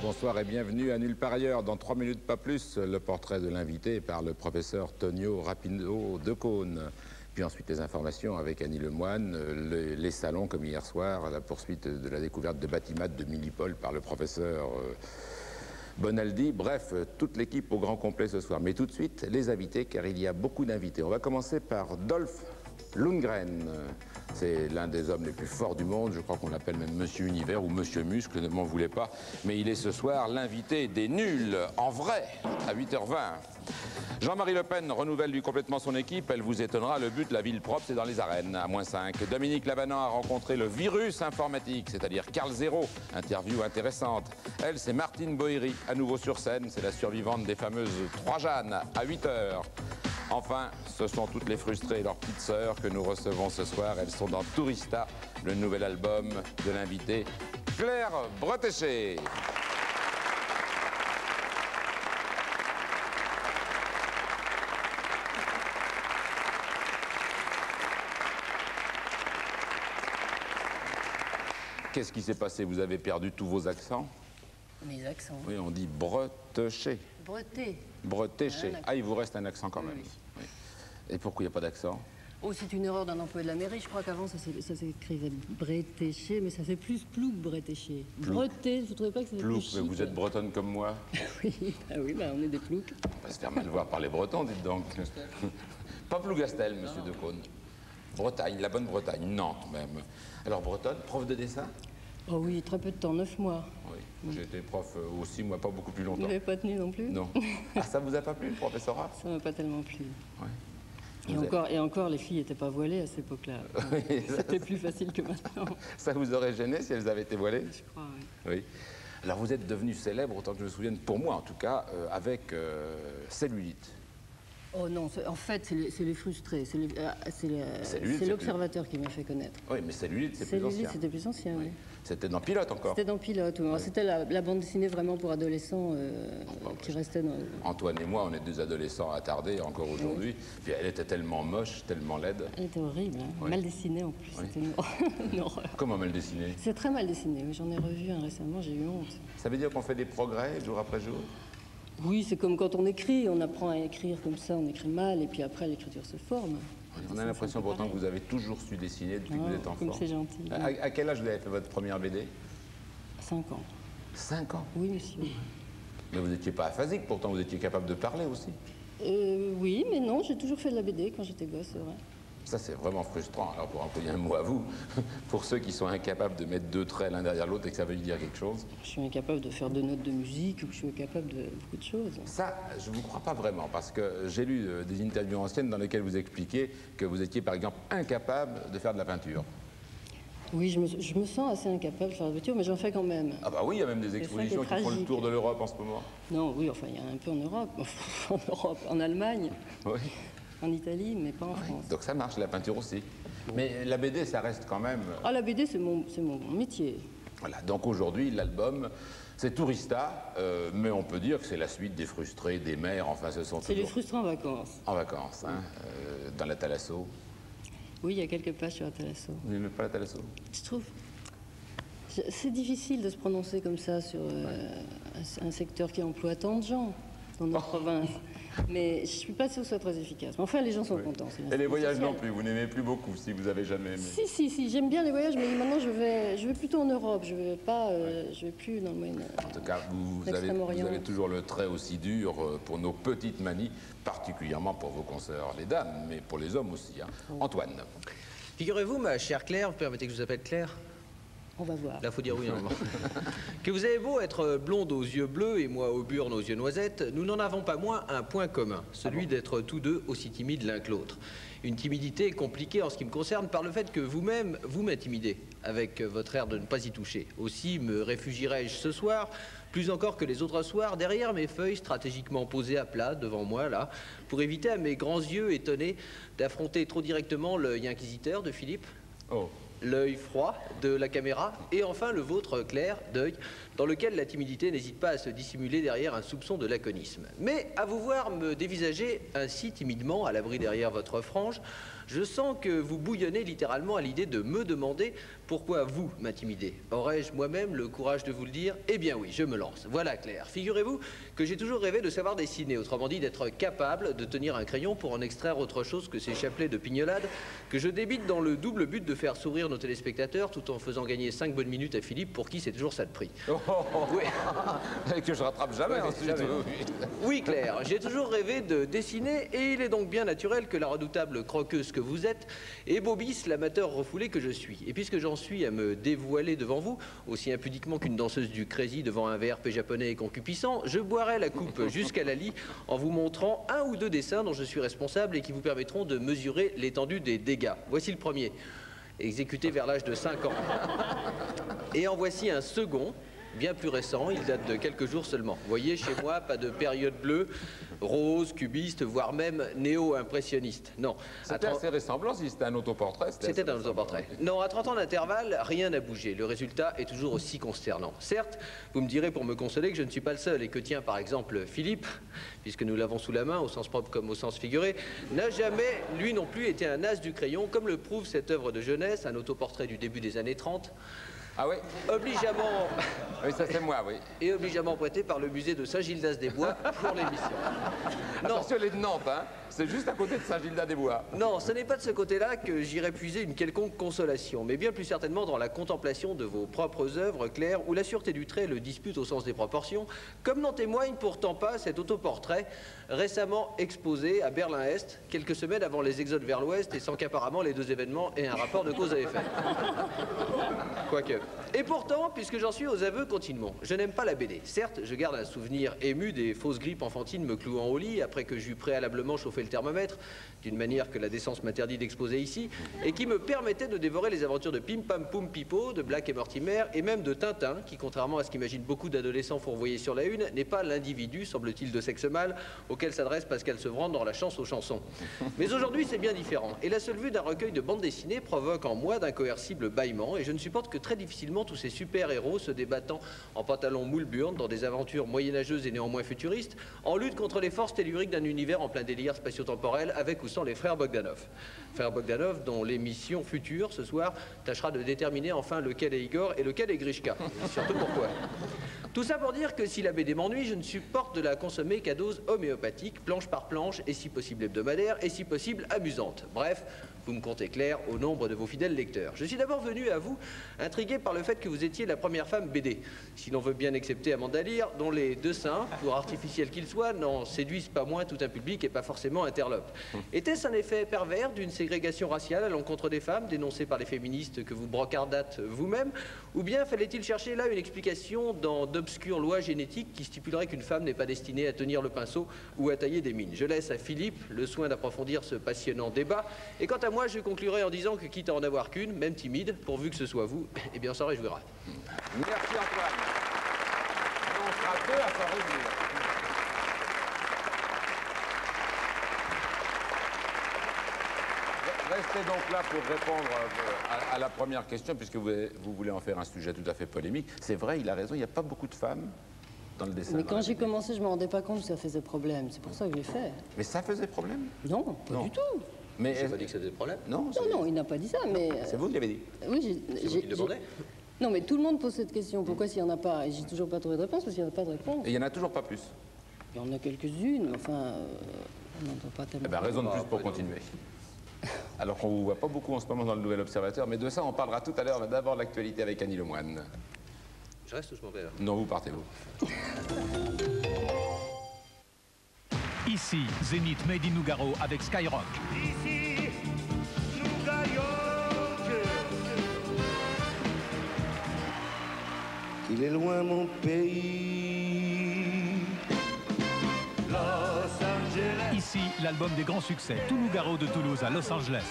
bonsoir et bienvenue à Nulle part ailleurs. Dans 3 minutes, pas plus, le portrait de l'invité par le professeur Tonio Rapineau de Caunes. Puis ensuite les informations avec Annie Lemoine, les salons comme hier soir, la poursuite de la découverte de Batimat de Millipol par le professeur Bonaldi. Bref, toute l'équipe au grand complet ce soir. Mais tout de suite, les invités, car il y a beaucoup d'invités. On va commencer par Dolph Lundgren. C'est l'un des hommes les plus forts du monde. Je crois qu'on l'appelle même Monsieur Univers ou Monsieur Muscle, ne m'en voulez pas. Mais il est ce soir l'invité des nuls, en vrai, à 8h20. Jean-Marie Le Pen renouvelle lui complètement son équipe. Elle vous étonnera, le but, la ville propre, c'est dans les arènes, à -5. Dominique Lavanant a rencontré le virus informatique, c'est-à-dire Carl Zero. Interview intéressante. Elle, c'est Martine Boéry, à nouveau sur scène. C'est la survivante des fameuses 3 Jeannes, à 8h. Enfin, ce sont toutes les frustrées et leurs petites sœurs que nous recevons ce soir. Elles sont dans Tourista, le nouvel album de l'invité Claire Bretéché. Qu'est-ce qui s'est passé? Vous avez perdu tous vos accents? Mes accents. Oui, on dit bretéché. Breté. Bretéché. Ah, il vous reste un accent quand même. Oui. Oui. Et pourquoi il n'y a pas d'accent? Oh, c'est une erreur d'un employé de la mairie. Je crois qu'avant, ça s'écrivait bretéché, mais ça fait plus plouc bretéché. Breté, vous ne trouvez pas que c'est plus chic? Vous êtes bretonne comme moi? Oui, on est des ploucs. On va se faire mal voir par les Bretons, dites donc. Pas Plougastel, monsieur de Caunes. Bretagne, la bonne Bretagne, Nantes même. Alors bretonne, prof de dessin? Oh oui, très peu de temps, 9 mois. Oui, j'ai été prof aussi, moi pas beaucoup plus longtemps. Vous n'avez pas tenu non plus? Non. Ah, ça vous a pas plu, le professorat? Ça m'a pas tellement plu. Oui. Et encore, les filles n'étaient pas voilées à cette époque-là. Oui, c'était plus facile que maintenant. Ça vous aurait gêné si elles avaient été voilées? Je crois, oui. Oui. Alors vous êtes devenu célèbre, autant que je me souvienne, pour moi en tout cas, avec Cellulite. Oh non, en fait, c'est les frustrés. C'est l'observateur qui m'a fait connaître. Oui, mais Cellulite, c'est plus ancien. Cellulite, c'était plus ancien, oui. C'était dans Pilote encore. C'était dans Pilote, oui. C'était la bande dessinée vraiment pour adolescents qui restait dans... Antoine et moi, on est deux adolescents attardés encore aujourd'hui. Oui. Puis elle était tellement moche, tellement laide. Elle était horrible, hein. Oui. Mal dessinée en plus. Oui. C'était une horreur. Comment mal dessinée? C'est très mal dessiné, oui. J'en ai revu un récemment, j'ai eu honte. Ça veut dire qu'on fait des progrès jour après jour? Oui, c'est comme quand on écrit, on apprend à écrire comme ça, on écrit mal, et puis après l'écriture se forme. On a l'impression pourtant que vous avez toujours su dessiner depuis que vous êtes enfant. Comme c'est gentil. À quel âge vous avez fait votre première BD? 5 ans. 5 ans? Oui, monsieur. Mais vous n'étiez pas aphasique, pourtant vous étiez capable de parler aussi. Oui, mais non, j'ai toujours fait de la BD quand j'étais gosse, c'est vrai. Ça, c'est vraiment frustrant. Alors, pour employer un mot à vous, pour ceux qui sont incapables de mettre 2 traits l'un derrière l'autre et que ça veut dire quelque chose. Je suis incapable de faire 2 notes de musique ou je suis incapable de beaucoup de choses. Ça, je ne vous crois pas vraiment, parce que j'ai lu des interviews anciennes dans lesquelles vous expliquiez que vous étiez, par exemple, incapable de faire de la peinture. Oui, je me sens assez incapable de faire de la peinture, mais j'en fais quand même. Ah bah oui, il y a même des expositions qui font le tour de l'Europe en ce moment. Non, oui, enfin, il y a un peu en Europe. En Europe, en Allemagne. Oui. En Italie, mais pas en France. Donc ça marche, la peinture aussi. Mais la BD, ça reste quand même... Ah, la BD, c'est mon métier. Voilà, donc aujourd'hui, l'album, c'est Tourista, mais on peut dire que c'est la suite des frustrés, des mères, enfin ce sont toujours... C'est les frustrés en vacances. En vacances, hein, dans la Thalasso. Oui, il y a quelques pages sur la Thalasso. Vous n'aimez pas la Thalasso? Je trouve... C'est difficile de se prononcer comme ça sur un secteur qui emploie tant de gens dans notre province. Mais je ne suis pas sûre que ce soit très efficace. Mais enfin, les gens sont contents. Et les voyages non plus, vous n'aimez plus beaucoup si vous avez jamais aimé? Si, j'aime bien les voyages, mais maintenant je vais plutôt en Europe. Je vais plus dans le Moyen-Orient. En tout cas, vous avez toujours le trait aussi dur pour nos petites manies, particulièrement pour vos consoeurs, les dames, mais pour les hommes aussi. Hein. Antoine. Figurez-vous, ma chère Claire, vous permettez que je vous appelle Claire? On va voir. Là, faut dire oui, normalement. Que vous avez beau être blonde aux yeux bleus et moi aux burnes aux yeux noisettes, nous n'en avons pas moins un point commun, celui d'être tous deux aussi timides l'un que l'autre. Une timidité compliquée en ce qui me concerne par le fait que vous-même, vous m'intimidez, avec votre air de ne pas y toucher. Aussi me réfugierai-je ce soir, plus encore que les autres soirs, derrière mes feuilles stratégiquement posées à plat devant moi, là, pour éviter à mes grands yeux étonnés d'affronter trop directement l'œil inquisiteur de Philippe. Oh. L'œil froid de la caméra, et enfin le vôtre clair d'œil, dans lequel la timidité n'hésite pas à se dissimuler derrière un soupçon de laconisme. Mais à vous voir me dévisager ainsi timidement, à l'abri derrière votre frange, Je sens que vous bouillonnez littéralement à l'idée de me demander pourquoi vous m'intimidez. Aurais-je moi-même le courage de vous le dire? Eh bien oui, je me lance. Voilà Claire. Figurez-vous que j'ai toujours rêvé de savoir dessiner, autrement dit d'être capable de tenir un crayon pour en extraire autre chose que ces chapelets de pignolade que je débite dans le double but de faire sourire nos téléspectateurs tout en faisant gagner 5 bonnes minutes à Philippe pour qui c'est toujours ça de prix. Oui. Que je rattrape jamais ensuite. Jamais. Oui Claire, j'ai toujours rêvé de dessiner et il est donc bien naturel que la redoutable croqueuse que vous êtes ébobisse l'amateur refoulé que je suis. Et puisque j'en suis à me dévoiler devant vous, aussi impudiquement qu'une danseuse du Crazy devant un VRP japonais et concupiscent, je boirai la coupe jusqu'à la lie en vous montrant un ou deux dessins dont je suis responsable et qui vous permettront de mesurer l'étendue des dégâts. Voici le premier, exécuté vers l'âge de 5 ans. Et en voici un second, bien plus récent, il date de quelques jours seulement. Vous voyez, chez moi, pas de période bleue, rose, cubiste, voire même néo-impressionniste. Non. C'était assez ressemblant, si c'était un autoportrait. C'était un autoportrait. Non, à 30 ans d'intervalle, rien n'a bougé. Le résultat est toujours aussi consternant. Certes, vous me direz pour me consoler que je ne suis pas le seul et que, tiens, par exemple, Philippe, puisque nous l'avons sous la main, au sens propre comme au sens figuré, n'a jamais, lui non plus, été un as du crayon, comme le prouve cette œuvre de jeunesse, un autoportrait du début des années 30. Ah oui? Obligeamment... Oui, ça c'est moi, oui. Et obligeamment prêté par le musée de Saint-Gildas-des-Bois pour l'émission. Attention, elle est de Nantes, hein. C'est juste à côté de Saint-Gildas-des-Bois. Non, ce n'est pas de ce côté-là que j'irai puiser une quelconque consolation, mais bien plus certainement dans la contemplation de vos propres œuvres, Claire, où la sûreté du trait le dispute au sens des proportions, comme n'en témoigne pourtant pas cet autoportrait récemment exposé à Berlin-Est, quelques semaines avant les exodes vers l'Ouest, et sans qu'apparemment les deux événements aient un rapport de cause à effet. Quoique. Et pourtant, puisque j'en suis aux aveux continuellement, je n'aime pas la BD. Certes, je garde un souvenir ému des fausses grippes enfantines me clouant au lit après que j'eus préalablement chauffé le thermomètre, d'une manière que la décence m'interdit d'exposer ici, et qui me permettait de dévorer les aventures de Pim Pam Poum Pipo, de Black et Mortimer, et même de Tintin, qui, contrairement à ce qu'imaginent beaucoup d'adolescents fourvoyés sur la une, n'est pas l'individu, semble-t-il, de sexe mâle, auquel s'adresse Pascal Sevran dans La chance aux chansons. Mais aujourd'hui, c'est bien différent, et la seule vue d'un recueil de bandes dessinées provoque en moi d'incoercibles bâillements, et je ne supporte que très difficilement tous ces super-héros se débattant en pantalon moule-burne dans des aventures moyenâgeuses et néanmoins futuristes, en lutte contre les forces telluriques d'un univers en plein délire spatio-temporel, avec ou sans les frères Bogdanov. Frères Bogdanov, dont l'émission future, ce soir, tâchera de déterminer enfin lequel est Igor et lequel est Grishka. Et surtout pourquoi. Tout ça pour dire que si la BD m'ennuie, je ne supporte de la consommer qu'à dose homéopathique, planche par planche, et si possible hebdomadaire, et si possible amusante. Bref, vous me comptez clair au nombre de vos fidèles lecteurs. Je suis d'abord venu à vous intrigué par le fait que vous étiez la première femme BD, si l'on veut bien accepter Amanda Lear, dont les deux seins, pour artificiels qu'ils soient, n'en séduisent pas moins tout un public et pas forcément interlope. Était-ce un effet pervers d'une ségrégation raciale à l'encontre des femmes, dénoncée par les féministes que vous brocardâtes vous-même, ou bien fallait-il chercher là une explication dans d'obscures lois génétiques qui stipuleraient qu'une femme n'est pas destinée à tenir le pinceau ou à tailler des mines? Je laisse à Philippe le soin d'approfondir ce passionnant débat, et quant à moi, je conclurai en disant que quitte à en avoir qu'une, même timide, pourvu que ce soit vous, eh bien on s'en réjouira. Merci Antoine. Et on sera deux à s'en réjouir. Restez donc là pour répondre à la première question, puisque vous voulez en faire un sujet tout à fait polémique. C'est vrai, il a raison, il n'y a pas beaucoup de femmes dans le dessin. Mais quand j'ai commencé, je ne me rendais pas compte que ça faisait problème. C'est pour ça que je l'ai fait. Mais ça faisait problème? Non, pas du tout. Mais j'ai pas dit que ça faisait problème. Non, non, il n'a pas dit ça, mais... C'est vous qui l'avez dit. Oui, c'est vous qui le demandez. Non, mais tout le monde pose cette question. Pourquoi s'il n'y en a pas? Et j'ai toujours pas trouvé de réponse, parce qu'il n'y en a pas de réponse. Et il n'y en a toujours pas plus. Il y en a quelques-unes, mais enfin, on n'entend pas tellement. Eh ben, raison de plus pour continuer. Alors qu'on ne vous voit pas beaucoup en ce moment dans le Nouvel Observateur, mais de ça, on parlera tout à l'heure. Mais d'abord, l'actualité avec Annie Lemoine. Je reste ou je m'en vais là? Non, vous partez, vous. Ici, Zénith Made in Nougaro avec Skyrock. Ici, Nougaro. Il est loin mon pays, Los Angeles. Ici, l'album des grands succès, Tout Nougaro de Toulouse à Los Angeles.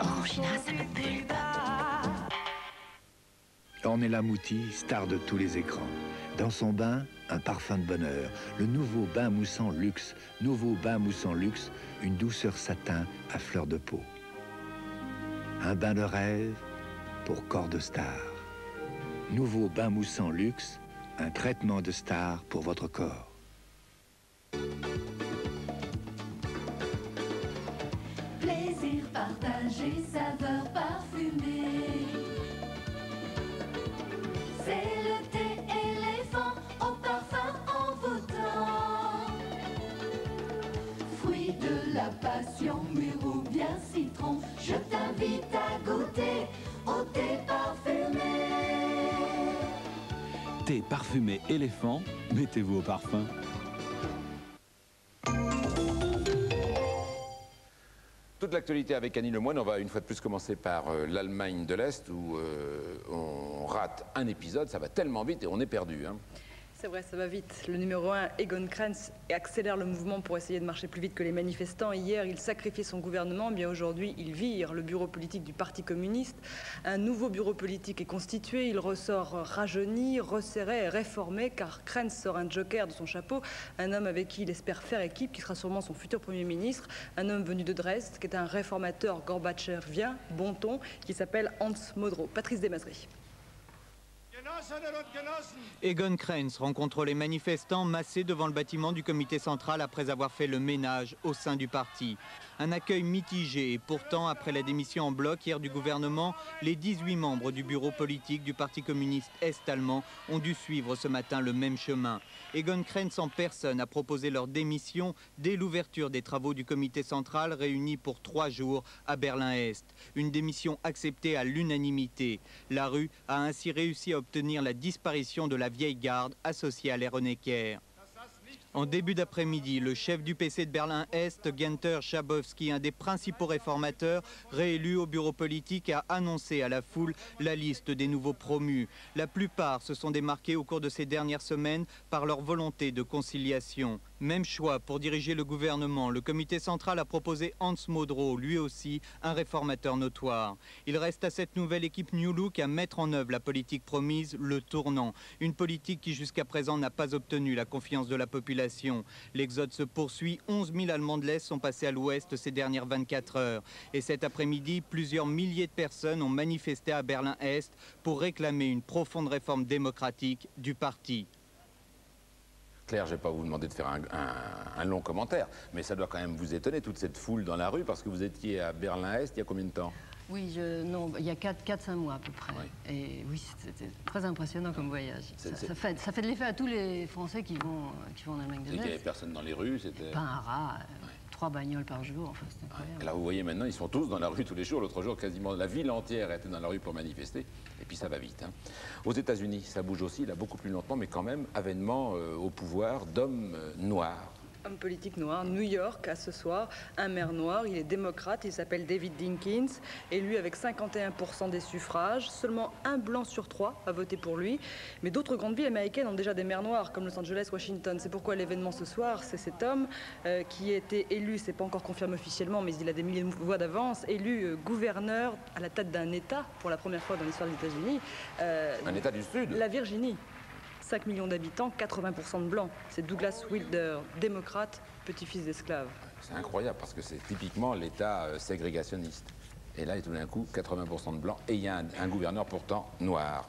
Oh, Sheila, ça me pue le bas. Ornella Muti, star de tous les écrans. Dans son bain, un parfum de bonheur. Le nouveau bain moussant luxe. Nouveau bain moussant luxe, une douceur satin à fleur de peau. Un bain de rêve pour corps de star. Nouveau bain moussant luxe, un traitement de star pour votre corps. Plaisir partagé, saveur parfumée. C'est le thé éléphant au parfum envoûtant. Fruit de la passion, mûr ou bien citron, je t'invite à goûter au thé parfumé. Thé parfumé éléphant, mettez-vous au parfum. Toute l'actualité avec Annie Lemoine, on va une fois de plus commencer par l'Allemagne de l'Est où on rate un épisode, ça va tellement vite et on est perdu. Hein. C'est vrai, ça va vite. Le numéro 1, Egon Krenz, accélère le mouvement pour essayer de marcher plus vite que les manifestants. Hier, il sacrifiait son gouvernement. Bien aujourd'hui, il vire le bureau politique du Parti communiste. Un nouveau bureau politique est constitué. Il ressort rajeuni, resserré et réformé, car Krenz sort un joker de son chapeau. Un homme avec qui il espère faire équipe, qui sera sûrement son futur Premier ministre. Un homme venu de Dresde, qui est un réformateur gorbatchevien, bon ton, qui s'appelle Hans Modrow. Patrice Desmazeries. Egon Krenz rencontre les manifestants massés devant le bâtiment du comité central après avoir fait le ménage au sein du parti. Un accueil mitigé et pourtant, après la démission en bloc hier du gouvernement, les 18 membres du bureau politique du Parti communiste est-allemand ont dû suivre ce matin le même chemin. Egon Krenz en personne a proposé leur démission dès l'ouverture des travaux du comité central réuni pour 3 jours à Berlin-Est. Une démission acceptée à l'unanimité. La rue a ainsi réussi à obtenir la disparition de la vieille garde associée à l'Aeronecker. En début d'après-midi, le chef du PC de Berlin-Est, Günther Schabowski, un des principaux réformateurs, réélu au bureau politique, a annoncé à la foule la liste des nouveaux promus. La plupart se sont démarqués au cours de ces dernières semaines par leur volonté de conciliation. Même choix pour diriger le gouvernement. Le comité central a proposé Hans Modrow, lui aussi un réformateur notoire. Il reste à cette nouvelle équipe New Look à mettre en œuvre la politique promise, le tournant. Une politique qui jusqu'à présent n'a pas obtenu la confiance de la population. L'exode se poursuit. 11 000 Allemands de l'Est sont passés à l'Ouest ces dernières 24 heures. Et cet après-midi, plusieurs milliers de personnes ont manifesté à Berlin-Est pour réclamer une profonde réforme démocratique du parti. Claire, je ne vais pas vous demander de faire un long commentaire, mais ça doit quand même vous étonner, toute cette foule dans la rue, parce que vous étiez à Berlin-Est il y a combien de temps? Oui, non, il y a 4-5 mois à peu près. Oui. Et oui, c'était très impressionnant comme voyage. Ça fait de l'effet à tous les Français qui vont en Allemagne de l'Est. Il n'y avait personne dans les rues, c'était... Pas un rat, 3 bagnoles par jour, enfin c'est incroyable. Et là, vous voyez maintenant, ils sont tous dans la rue tous les jours. L'autre jour, quasiment la ville entière était dans la rue pour manifester. Et puis ça va vite. Hein. Aux États-Unis, ça bouge aussi, là, beaucoup plus lentement, mais quand même, avènement au pouvoir d'hommes noirs. Homme politique noir, New York, à ce soir, un maire noir, il est démocrate, il s'appelle David Dinkins, élu avec 51% des suffrages, seulement un blanc sur 3 a voté pour lui, mais d'autres grandes villes américaines ont déjà des maires noirs, comme Los Angeles, Washington. C'est pourquoi l'événement ce soir, c'est cet homme qui a été élu, c'est pas encore confirmé officiellement, mais il a des milliers de voix d'avance, élu gouverneur à la tête d'un État, pour la première fois dans l'histoire des États-Unis. Un État du Sud. La Virginie. 5 millions d'habitants, 80% de blancs. C'est Douglas Wilder, démocrate, petit-fils d'esclave. C'est incroyable parce que c'est typiquement l'État ségrégationniste. Et là, tout d'un coup, 80% de blancs et il y a un gouverneur pourtant noir.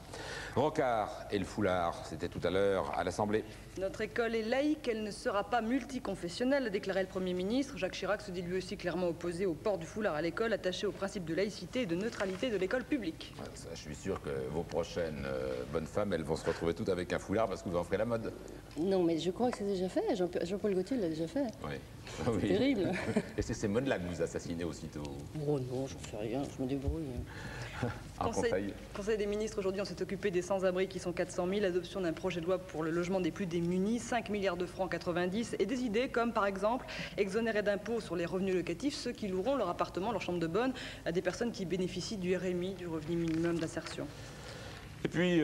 Rocard et le foulard, c'était tout à l'heure à l'Assemblée. Notre école est laïque, elle ne sera pas multiconfessionnelle, a déclaré le Premier ministre. Jacques Chirac se dit lui aussi clairement opposé au port du foulard à l'école, attaché au principe de laïcité et de neutralité de l'école publique. Ouais, ça, je suis sûr que vos prochaines bonnes femmes, elles vont se retrouver toutes avec un foulard parce que vous en ferez la mode. Non, mais je crois que c'est déjà fait. Jean-Paul Gaultier l'a déjà fait. Oui. C'est terrible. Et c'est ces modes-là que vous assassinez aussitôt. Oh non, j'en fais rien, je me débrouille. Conseil des ministres, aujourd'hui, on s'est occupé des sans-abri qui sont 400 000, l'adoption d'un projet de loi pour le logement des plus démunis, 5 milliards de francs en 90, et des idées comme, par exemple, exonérer d'impôts sur les revenus locatifs ceux qui loueront leur appartement, leur chambre de bonne, à des personnes qui bénéficient du RMI, du revenu minimum d'insertion. Et puis,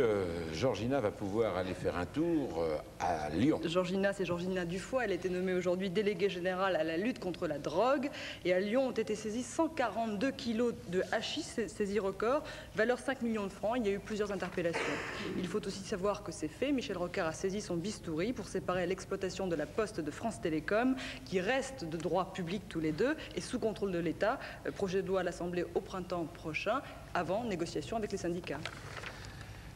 Georgina va pouvoir aller faire un tour à Lyon. Georgina, c'est Georgina Dufoy. Elle a été nommée aujourd'hui déléguée générale à la lutte contre la drogue. Et à Lyon ont été saisis 142 kilos de hachis, saisie record, valeur 5 millions de francs. Il y a eu plusieurs interpellations. Il faut aussi savoir que c'est fait. Michel Rocard a saisi son bistouri pour séparer l'exploitation de la Poste de France Télécom, qui reste de droit public tous les deux et sous contrôle de l'État. Projet de loi à l'Assemblée au printemps prochain, avant négociation avec les syndicats.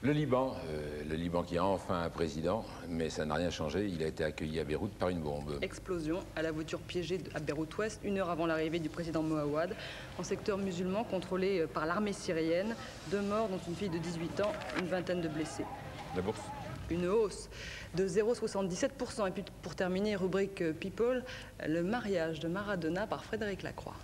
Le Liban qui a enfin un président, mais ça n'a rien changé. Il a été accueilli à Beyrouth par une bombe. Explosion à la voiture piégée à Beyrouth-Ouest, 1 heure avant l'arrivée du président Moawad, en secteur musulman contrôlé par l'armée syrienne. 2 morts, dont une fille de 18 ans, une vingtaine de blessés. La bourse? Une hausse de 0,77%. Et puis pour terminer, rubrique People, le mariage de Maradona par Frédéric Lacroix.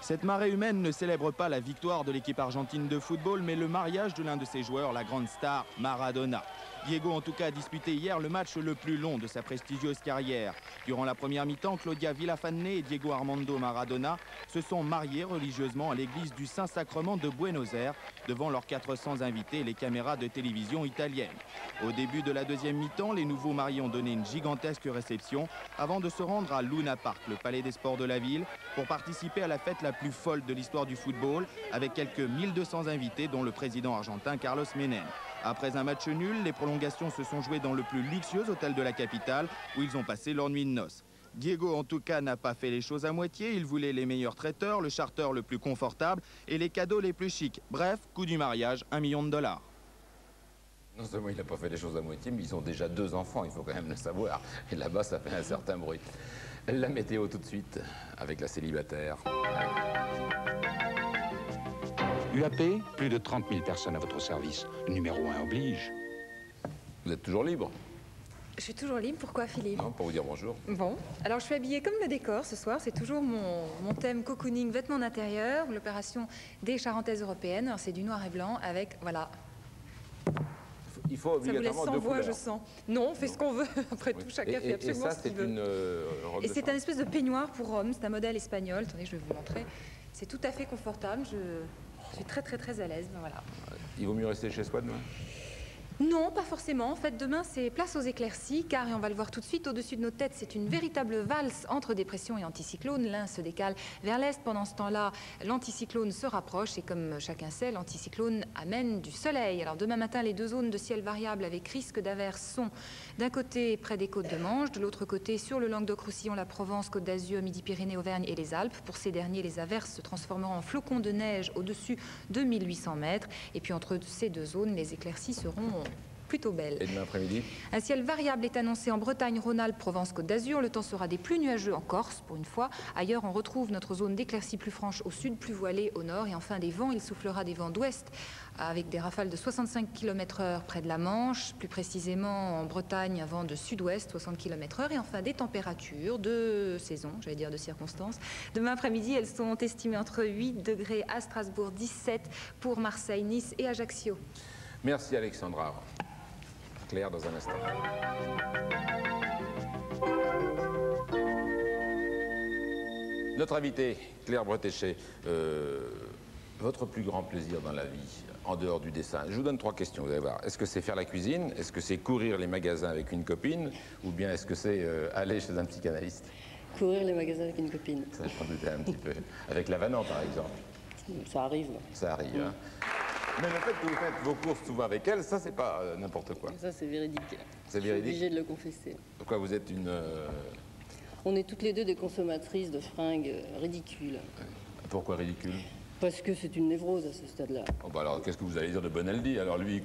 Cette marée humaine ne célèbre pas la victoire de l'équipe argentine de football, mais le mariage de l'un de ses joueurs, la grande star Maradona. Diego, en tout cas, a disputé hier le match le plus long de sa prestigieuse carrière. Durant la première mi-temps, Claudia Villafañe et Diego Armando Maradona se sont mariés religieusement à l'église du Saint-Sacrement de Buenos Aires, devant leurs 400 invités et les caméras de télévision italiennes. Au début de la deuxième mi-temps, les nouveaux mariés ont donné une gigantesque réception avant de se rendre à Luna Park, le palais des sports de la ville, pour participer à la fête la plus folle de l'histoire du football, avec quelques 1200 invités, dont le président argentin Carlos Menem. Après un match nul, les prolongations se sont jouées dans le plus luxueux hôtel de la capitale, où ils ont passé leur nuit de noces. Diego, en tout cas, n'a pas fait les choses à moitié. Il voulait les meilleurs traiteurs, le charter le plus confortable et les cadeaux les plus chics. Bref, coût du mariage, $1 million. Non seulement il n'a pas fait les choses à moitié, mais ils ont déjà 2 enfants, il faut quand même le savoir. Et là-bas, ça fait un certain bruit. La météo tout de suite, avec la célibataire. UAP, plus de 30 000 personnes à votre service. Le numéro 1 oblige. Vous êtes toujours libre? Je suis toujours libre. Pourquoi, Philippe? Non, pour vous dire bonjour. Bon, alors je suis habillée comme le décor ce soir. C'est toujours mon thème cocooning, vêtements d'intérieur, l'opération des Charentaises européennes. Alors c'est du noir et blanc avec, voilà. Il faut obligatoirement 2 couleurs. Ça vous laisse sans voix, je sens. Non, on fait ce qu'on veut. Après tout, chacun fait absolument ce qu'il veut. Et ça, c'est une robe de chambre. C'est un espèce de peignoir pour hommes. C'est un modèle espagnol. Attendez, je vais vous montrer. C'est tout à fait confortable. Je suis très, très, très à l'aise. Ben voilà. Il vaut mieux rester chez soi demain? Non, pas forcément. En fait, demain, c'est place aux éclaircies, car, et on va le voir tout de suite, au-dessus de nos têtes, c'est une véritable valse entre dépression et anticyclone. L'un se décale vers l'est. Pendant ce temps-là, l'anticyclone se rapproche. Et comme chacun sait, l'anticyclone amène du soleil. Alors, demain matin, les 2 zones de ciel variable avec risque d'averse sont d'un côté près des côtes de Manche, de l'autre côté sur le Languedoc-Roussillon, la Provence, Côte d'Azur, Midi-Pyrénées, Auvergne et les Alpes. Pour ces derniers, les averses se transformeront en flocons de neige au-dessus de 1800 mètres. Et puis, entre ces 2 zones, les éclaircies seront plutôt belle. Et demain après-midi? Un ciel variable est annoncé en Bretagne, Rhône-Alpes, Provence, Côte d'Azur. Le temps sera des plus nuageux en Corse, pour une fois. Ailleurs, on retrouve notre zone d'éclaircies plus franche au sud, plus voilée au nord. Et enfin, des vents. Il soufflera des vents d'ouest avec des rafales de 65 km/h près de la Manche. Plus précisément, en Bretagne, un vent de sud-ouest, 60 km/h. Et enfin, des températures de saison, j'allais dire de circonstances. Demain après-midi, elles sont estimées entre 8 degrés à Strasbourg, 17 pour Marseille, Nice et Ajaccio. Merci Alexandra. Claire dans un instant. Notre invitée, Claire Bretéché, votre plus grand plaisir dans la vie, en dehors du dessin? Je vous donne 3 questions, vous allez voir. Est-ce que c'est faire la cuisine? Est-ce que c'est courir les magasins avec une copine? Ou bien est-ce que c'est aller chez un psychanalyste? Courir les magasins avec une copine. Ça, je m'en doutais un petit peu. Avec Lavanant, par exemple? Ça arrive. Ça arrive, hein. Mais le fait que vous faites vos courses souvent avec elle, ça, c'est pas n'importe quoi. Ça, c'est véridique. C'est véridique? Je suis obligée de le confesser. Pourquoi vous êtes une... On est toutes les 2 des consommatrices de fringues ridicules. Pourquoi ridicule? Parce que c'est une névrose à ce stade-là. Oh bah alors, qu'est-ce que vous allez dire de Bonaldi? Alors lui,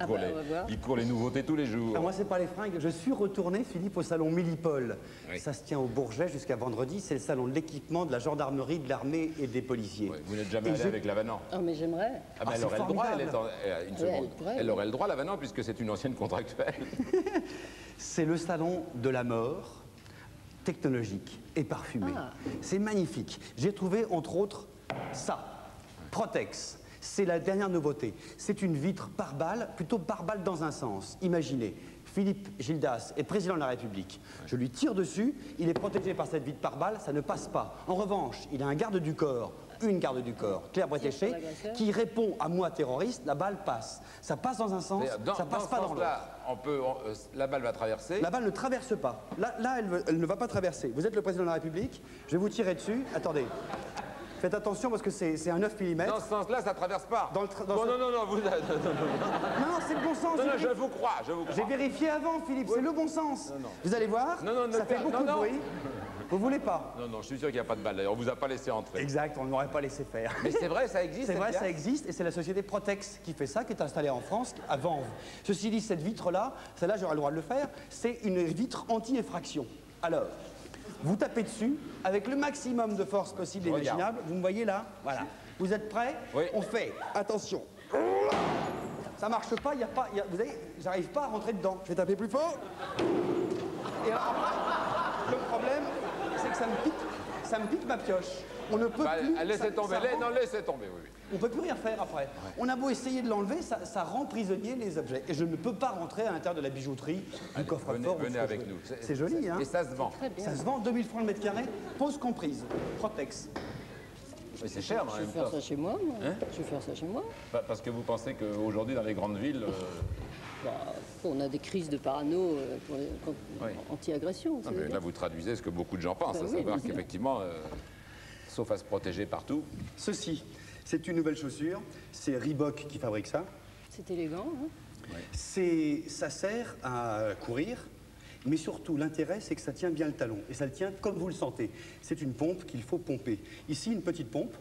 il court les nouveautés tous les jours. Ah, moi, c'est pas les fringues. Je suis retourné, Philippe, au salon Millipol. Oui. Ça se tient au Bourget jusqu'à vendredi. C'est le salon de l'équipement de la gendarmerie, de l'armée et des policiers. Oui, vous n'êtes jamais allé avec Lavanant? Ah, mais j'aimerais. Ah, mais elle aurait le droit, elle aurait le droit, Lavanant, puisque c'est une ancienne contractuelle. C'est le salon de la mort, technologique et parfumé. Ah. C'est magnifique. J'ai trouvé, entre autres, ça. Protex, c'est la dernière nouveauté. C'est une vitre pare-balles, plutôt pare-balles dans un sens. Imaginez, Philippe Gildas est président de la République, je lui tire dessus, il est protégé par cette vitre pare-balles, ça ne passe pas. En revanche, il a un garde du corps, une garde du corps, Claire Bretéché, qui répond à moi terroriste, la balle passe. Ça passe dans un sens, ça passe pas dans l'autre. La balle va traverser. La balle ne traverse pas. Là elle ne va pas traverser. Vous êtes le président de la République, je vais vous tirer dessus. Attendez. Faites attention parce que c'est un 9 mm. Dans ce sens-là, ça traverse pas. Non, vous... non, c'est le bon sens. Non, je vous crois, J'ai vérifié avant, Philippe, c'est le bon sens. Vous allez voir, ça fait beaucoup de bruit. Vous voulez pas? Non, je suis sûr qu'il n'y a pas de balle d'ailleurs, on vous a pas laissé entrer. Exact, on ne m'aurait pas laissé faire. Mais c'est vrai, ça existe. C'est vrai, ça existe, et c'est la société Protex qui fait ça, qui est installée en France, à Vanves. Ceci dit, cette vitre-là, celle-là, j'aurai le droit de le faire, c'est une vitre anti-effraction. Alors, vous tapez dessus avec le maximum de force possible et imaginable. Vous me voyez là? Voilà. Vous êtes prêts? Oui. On fait. Attention. Ça marche pas, vous voyez, j'arrive pas à rentrer dedans. Je vais taper plus fort. Et alors, le problème, c'est que ça me pique ma pioche. On ne peut plus... Laissez tomber, laissez tomber, oui. On ne peut plus rien faire après. Ouais. On a beau essayer de l'enlever, ça rend prisonnier les objets. Et je ne peux pas rentrer à l'intérieur de la bijouterie, du coffre-fort. Venez avec nous. C'est joli, hein? Et ça se vend. Ça se vend 2000 francs le mètre carré, pause comprise. Protex. Mais c'est cher, je vais faire ça chez moi. Je vais faire ça chez moi. Parce que vous pensez qu'aujourd'hui, dans les grandes villes... on a des crises de parano anti-agression. Là, vous traduisez ce que beaucoup de gens pensent, à savoir qu'effectivement, sauf à se protéger partout... Ceci, c'est une nouvelle chaussure. C'est Reebok qui fabrique ça. C'est élégant, hein? Ça sert à courir. Mais surtout, l'intérêt, c'est que ça tient bien le talon. Et ça le tient comme vous le sentez. C'est une pompe qu'il faut pomper. Ici, une petite pompe.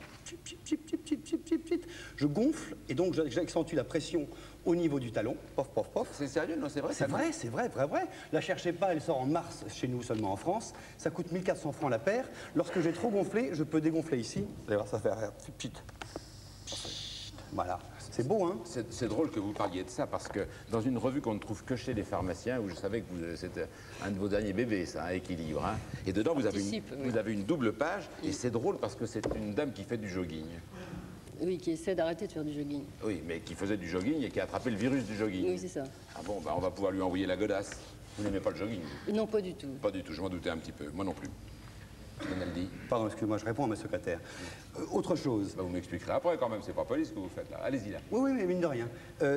Je gonfle et donc j'accentue la pression au niveau du talon. Pof, pof, pof. C'est sérieux, non? C'est vrai? C'est vrai. La cherchez pas, elle sort en mars chez nous seulement en France. Ça coûte 1400 francs la paire. Lorsque j'ai trop gonflé, je peux dégonfler ici. Vous allez voir, ça fait rien. Voilà. C'est beau, hein? C'est drôle que vous parliez de ça, parce que dans une revue qu'on ne trouve que chez les pharmaciens, où je savais que c'était un de vos derniers bébés, ça, un Équilibre, hein, et dedans vous avez une double page, et c'est drôle parce que c'est une dame qui fait du jogging. Oui, qui essaie d'arrêter de faire du jogging. Oui, mais qui faisait du jogging et qui a attrapé le virus du jogging. Oui, c'est ça. Ah bon, on va pouvoir lui envoyer la godasse. Vous n'aimez pas le jogging? Non, pas du tout. Pas du tout, je m'en doutais un petit peu. Moi non plus. Donaldi. Pardon, excusez-moi, je réponds à ma secrétaire. Autre chose. Vous m'expliquerez après quand même, c'est pas police ce que vous faites là. Allez-y là. Oui, mais mine de rien.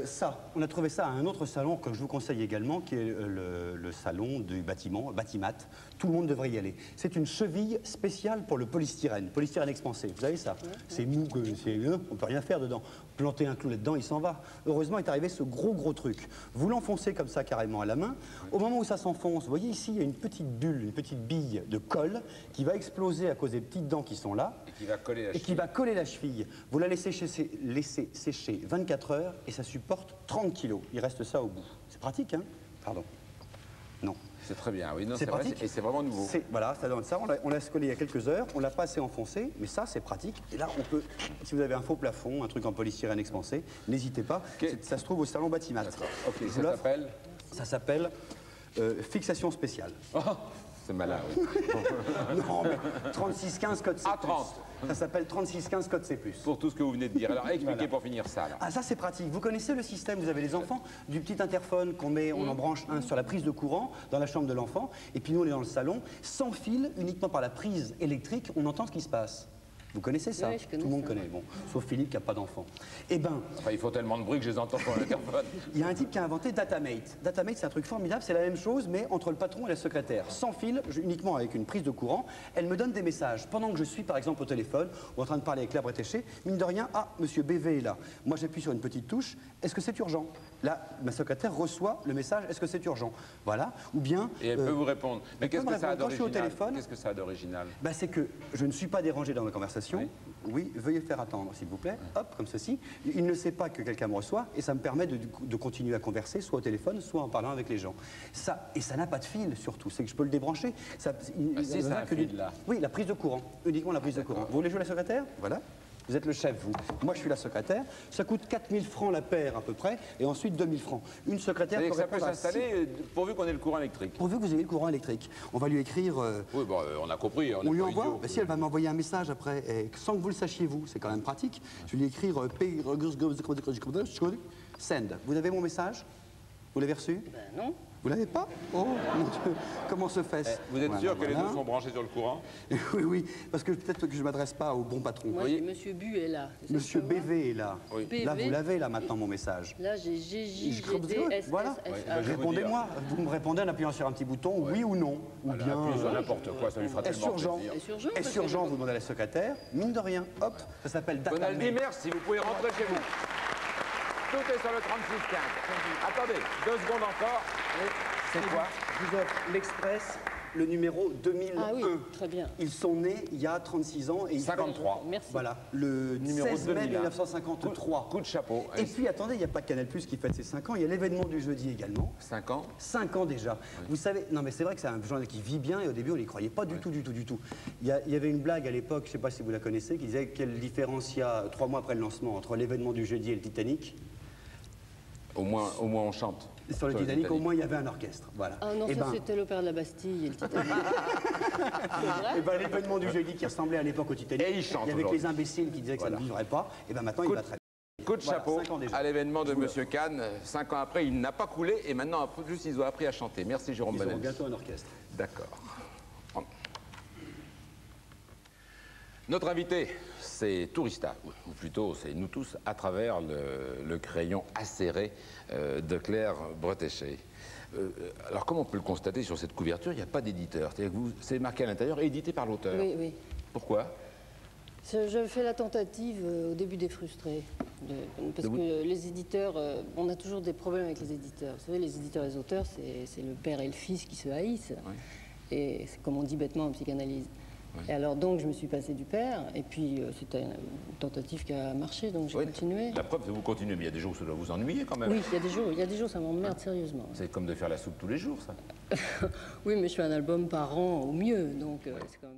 Ça, on a trouvé ça à un autre salon que je vous conseille également, qui est le salon du bâtiment, Batimat. Tout le monde devrait y aller. C'est une cheville spéciale pour le polystyrène expansé. Vous savez ça? C'est mou, on peut rien faire dedans. Planter un clou là-dedans, il s'en va. Heureusement est arrivé ce gros truc. Vous l'enfoncez comme ça carrément à la main. Au moment où ça s'enfonce, vous voyez ici, il y a une petite bulle, une petite bille de colle qui va exploser à cause des petites dents qui sont là. Et qui va coller la cheville. Et qui va coller la cheville. Vous la laissez sécher 24 heures et ça supporte 30 kilos. Il reste ça au bout. C'est pratique, hein? Pardon. Non. C'est très bien, oui. C'est pratique. Vrai, et c'est vraiment nouveau. Voilà, ça donne ça. On l'a collé il y a quelques heures. On l'a pas assez enfoncé, mais ça, c'est pratique. Et là, on peut, si vous avez un faux plafond, un truc en polystyrène expansé, n'hésitez pas. Ça se trouve au salon Batimat. Ok, ça s'appelle? Ça s'appelle fixation spéciale. Oh, c'est malin, oui. Non, mais 3615 code C+. Ah, 30. Ça s'appelle 3615 code C+. Pour tout ce que vous venez de dire. Alors, expliquez pour finir ça. Là. Ah, ça, c'est pratique. Vous connaissez le système, vous avez les enfants, du petit interphone qu'on met, on en branche un sur la prise de courant dans la chambre de l'enfant, et puis nous, on est dans le salon, sans fil, uniquement par la prise électrique, on entend ce qui se passe. Vous connaissez ça? Oui, je connais. Tout le monde connaît, bon, sauf Philippe qui n'a pas d'enfant. Eh ben... Enfin, il faut tellement de bruit que je les entends sur l'interphone. Il y a un type qui a inventé Datamate. Datamate, c'est un truc formidable, c'est la même chose, mais entre le patron et la secrétaire. Sans fil, uniquement avec une prise de courant, elle me donne des messages. Pendant que je suis, par exemple, au téléphone, ou en train de parler avec Claire Bretéché, mine de rien, ah, monsieur BV est là. Moi, j'appuie sur une petite touche, est-ce que c'est urgent? Là, ma secrétaire reçoit le message, est-ce que c'est urgent? Voilà, ou bien... Et elle peut vous répondre. Mais qu'est-ce que ça a d'original? Qu'est-ce que ça a d'original? Ben, c'est que je ne suis pas dérangé dans ma conversation. Oui, veuillez faire attendre, s'il vous plaît. Hop, comme ceci. Il ne sait pas que quelqu'un me reçoit et ça me permet de continuer à converser, soit au téléphone, soit en parlant avec les gens. Ça, et ça n'a pas de fil, surtout. C'est que je peux le débrancher. C'est ça, un fil, là. Oui, la prise de courant. Uniquement la prise de courant. Vous voulez jouer la secrétaire? Voilà. Vous êtes le chef, vous. Moi, je suis la secrétaire. Ça coûte 4000 francs la paire, à peu près, et ensuite 2000 francs. Une secrétaire peut ça peut s'installer pourvu qu'on ait le courant électrique. Pourvu que vous ayez le courant électrique. On va lui écrire... Oui, bon, on a compris. On lui envoie... si elle va m'envoyer un message après, et sans que vous le sachiez, vous, c'est quand même pratique, je vais lui écrire... Send. Vous avez mon message? Vous l'avez reçu? Ben non. Vous l'avez pas? Oh mon Dieu, comment se fait-ce? Vous êtes sûr que les voilà. deux sont branchés sur le courant? Oui, oui, parce que peut-être que je ne m'adresse pas au bon patron. Moi, j'ai Monsieur Bu est là. Monsieur BV est là. Oui. Là, BV. vous l'avez, là, maintenant, mon message. Là, j'ai GJGDS. Voilà. Répondez-moi. Vous me répondez en appuyant sur un petit bouton, oui ou non. Ou bien... Appuyez sur n'importe quoi, ça lui fera tellement plaisir. Est-ce urgent, vous demandez à la secrétaire. Mine de rien, hop, ça s'appelle data. Bonaldi, merci, vous pouvez rentrer chez vous. Tout est sur le 36-15. Attendez, 2 secondes encore. C'est quoi? Je vous offre l'Express, le numéro 2001. Ah oui, très bien. Ils sont nés il y a 36 ans. Et 53. Merci. Voilà, le Numéro 16 mai 2001. 1953. Coup de chapeau. Et puis, attendez, il n'y a pas que Canal+ qui fête ses 5 ans, il y a l'événement du jeudi également. 5 ans? 5 ans déjà. Oui. Vous savez, non mais c'est vrai que c'est un journal qui vit bien et au début on n'y croyait pas du tout. Il y avait une blague à l'époque, je ne sais pas si vous la connaissez, qui disait quelle différence il y a 3 mois après le lancement entre l'événement du jeudi et le Titanic. Au moins on chante. Sur le Titanic, au moins il y avait un orchestre. Voilà. Ah non, ça c'était l'opéra de la Bastille et le Titanic. Et ben l'événement du jeudi qui ressemblait à l'époque au Titanic, et il chante avec les imbéciles qui disaient que ça ne vivrait pas, et ben maintenant il va très bien. Coup de chapeau à l'événement de Monsieur Kahn. 5 ans après, il n'a pas coulé et maintenant, en plus, ils ont appris à chanter. Merci Jérôme Bonaldi. Ils auront bientôt un orchestre. D'accord. Notre invité, c'est Tourista, ou plutôt c'est nous tous, à travers le crayon acéré de Claire Bretéché. Alors, comme on peut le constater sur cette couverture, il n'y a pas d'éditeur. C'est marqué à l'intérieur, édité par l'auteur. Oui, oui. Pourquoi? Je fais la tentative au début des frustrés. Parce que les éditeurs, on a toujours des problèmes avec les éditeurs. Vous savez, les éditeurs et les auteurs, c'est le père et le fils qui se haïssent. Oui. Et c'est comme on dit bêtement en psychanalyse. Oui. Et alors donc je me suis passé du père, et puis c'était une tentative qui a marché, donc j'ai continué. La preuve, c'est que vous continuez, mais il y a des jours où ça doit vous ennuyer quand même. Oui, il y a des jours ça m'emmerde sérieusement. C'est comme de faire la soupe tous les jours, ça. Oui, mais je fais un album par an au mieux, donc c'est quand même...